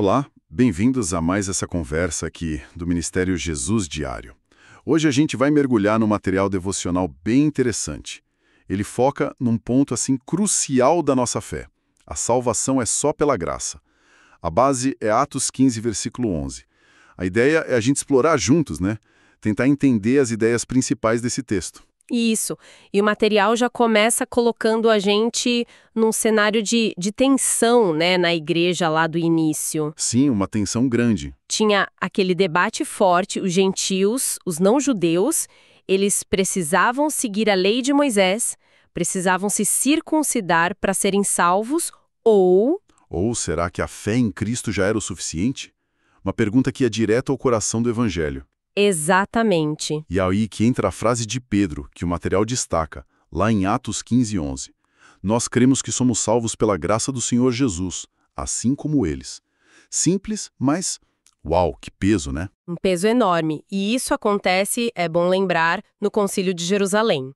Olá, bem-vindos a mais essa conversa aqui do Ministério Jesus Diário. Hoje a gente vai mergulhar num material devocional bem interessante. Ele foca num ponto assim crucial da nossa fé. A salvação é só pela graça. A base é Atos 15, versículo 11. A ideia é a gente explorar juntos, né? Tentar entender as ideias principais desse texto. Isso. E o material já começa colocando a gente num cenário de tensão, né, na igreja lá do início. Sim, uma tensão grande. Tinha aquele debate forte, os gentios, os não-judeus, eles precisavam seguir a lei de Moisés, precisavam se circuncidar para serem salvos, ou Ou será que a fé em Cristo já era o suficiente? Uma pergunta que é direto ao coração do Evangelho. exatamente. E é aí que entra a frase de Pedro, que o material destaca, lá em Atos 15, 11. Nós cremos que somos salvos pela graça do Senhor Jesus, assim como eles. Simples, mas, uau, que peso, né? Um peso enorme. E isso acontece, é bom lembrar, no Concílio de Jerusalém.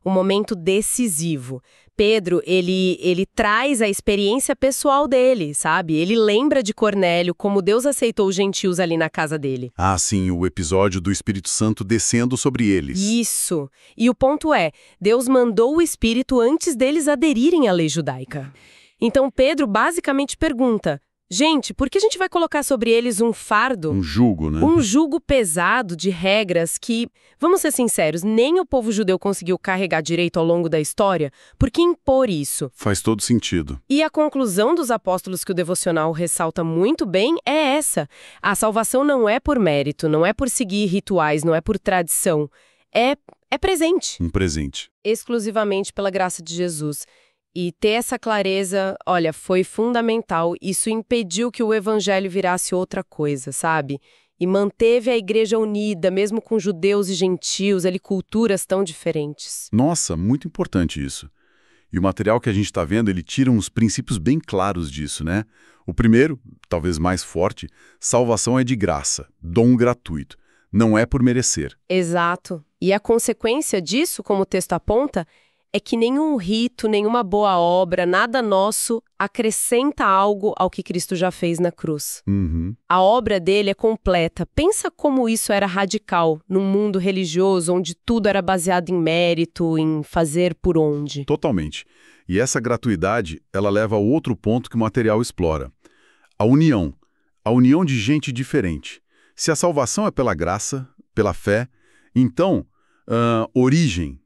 Um momento decisivo. Pedro, ele traz a experiência pessoal dele, sabe? Ele lembra de Cornélio, como Deus aceitou os gentios ali na casa dele. Ah, sim, o episódio do Espírito Santo descendo sobre eles. Isso. E o ponto é, Deus mandou o Espírito antes deles aderirem à lei judaica. Então Pedro basicamente pergunta, gente, por que a gente vai colocar sobre eles um fardo? Um jugo, né? Um jugo pesado de regras que, vamos ser sinceros, nem o povo judeu conseguiu carregar direito ao longo da história, por que impor isso? Faz todo sentido. E a conclusão dos apóstolos que o devocional ressalta muito bem é essa. A salvação não é por mérito, não é por seguir rituais, não é por tradição. É presente, Um presente. exclusivamente pela graça de Jesus. E ter essa clareza, olha, foi fundamental. Isso impediu que o evangelho virasse outra coisa, sabe? E manteve a igreja unida, mesmo com judeus e gentios, ali culturas tão diferentes. Nossa, muito importante isso. E o material que a gente está vendo, ele tira uns princípios bem claros disso, né? O primeiro, talvez mais forte, salvação é de graça, dom gratuito. Não é por merecer. Exato. E a consequência disso, como o texto aponta, é que nenhum rito, nenhuma boa obra, nada nosso acrescenta algo ao que Cristo já fez na cruz. Uhum. A obra dele é completa. Pensa como isso era radical num mundo religioso onde tudo era baseado em mérito, em fazer por onde. Totalmente. E essa gratuidade, ela leva a outro ponto que o material explora. A união. A união de gente diferente. Se a salvação é pela graça, pela fé, então, origem,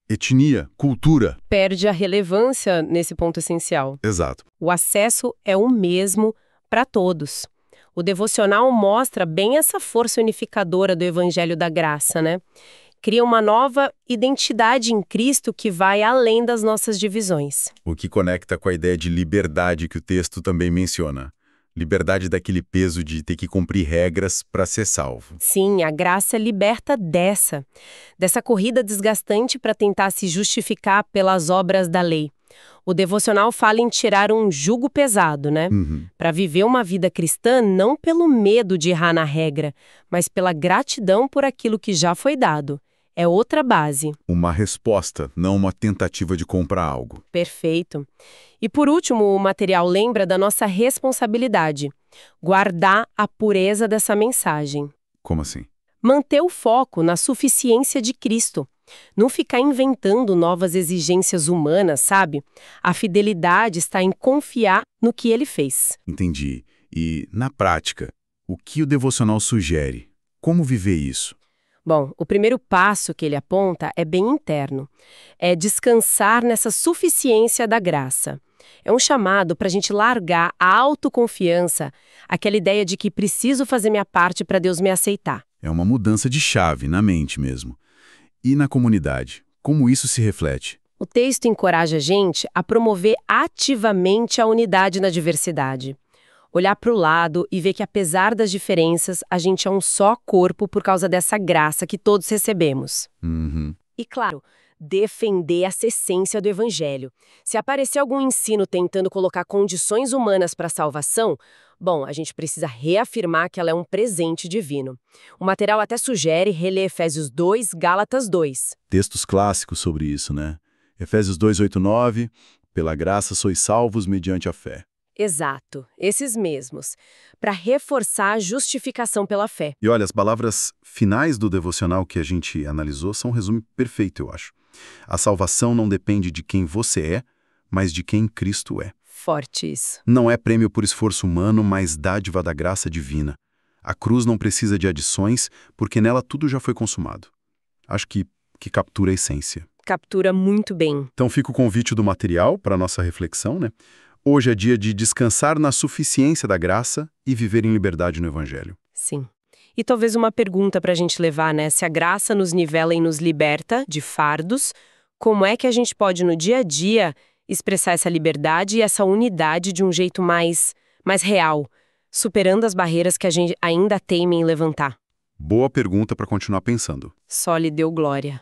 etnia, cultura. Perde a relevância nesse ponto essencial. Exato. O acesso é o mesmo para todos. O devocional mostra bem essa força unificadora do Evangelho da Graça, né? Cria uma nova identidade em Cristo que vai além das nossas divisões. O que conecta com a ideia de liberdade que o texto também menciona. Liberdade daquele peso de ter que cumprir regras para ser salvo. Sim, a graça liberta dessa corrida desgastante para tentar se justificar pelas obras da lei. O devocional fala em tirar um jugo pesado, né? Para viver uma vida cristã não pelo medo de errar na regra, mas pela gratidão por aquilo que já foi dado. É outra base. Uma resposta, não uma tentativa de comprar algo. Perfeito. E por último, o material lembra da nossa responsabilidade. Guardar a pureza dessa mensagem. Como assim? Manter o foco na suficiência de Cristo. Não ficar inventando novas exigências humanas, sabe? A fidelidade está em confiar no que ele fez. Entendi. E, na prática, o que o devocional sugere? Como viver isso? Bom, o primeiro passo que ele aponta é bem interno. É descansar nessa suficiência da graça. É um chamado para a gente largar a autoconfiança, aquela ideia de que preciso fazer minha parte para Deus me aceitar. É uma mudança de chave na mente mesmo. E na comunidade? Como isso se reflete? O texto encoraja a gente a promover ativamente a unidade na diversidade. Olhar para o lado e ver que, apesar das diferenças, a gente é um só corpo por causa dessa graça que todos recebemos. Uhum. E, claro, defender essa essência do Evangelho. Se aparecer algum ensino tentando colocar condições humanas para a salvação, bom, a gente precisa reafirmar que ela é um presente divino. O material até sugere reler Efésios 2, Gálatas 2. Textos clássicos sobre isso, né? Efésios 2, 8, 9, pela graça sois salvos mediante a fé. Exato, esses mesmos. Para reforçar a justificação pela fé. E olha, as palavras finais do devocional que a gente analisou são um resumo perfeito, eu acho. A salvação não depende de quem você é, mas de quem Cristo é. Forte isso. Não é prêmio por esforço humano, mas dádiva da graça divina. A cruz não precisa de adições, porque nela tudo já foi consumado. Acho que captura a essência. Captura muito bem. Então fica o convite do material para a nossa reflexão, né? Hoje é dia de descansar na suficiência da graça e viver em liberdade no Evangelho. Sim. E talvez uma pergunta para a gente levar, né? Se a graça nos nivela e nos liberta de fardos, como é que a gente pode, no dia a dia, expressar essa liberdade e essa unidade de um jeito mais real, superando as barreiras que a gente ainda teima em levantar? Boa pergunta para continuar pensando. Só lhe deu glória.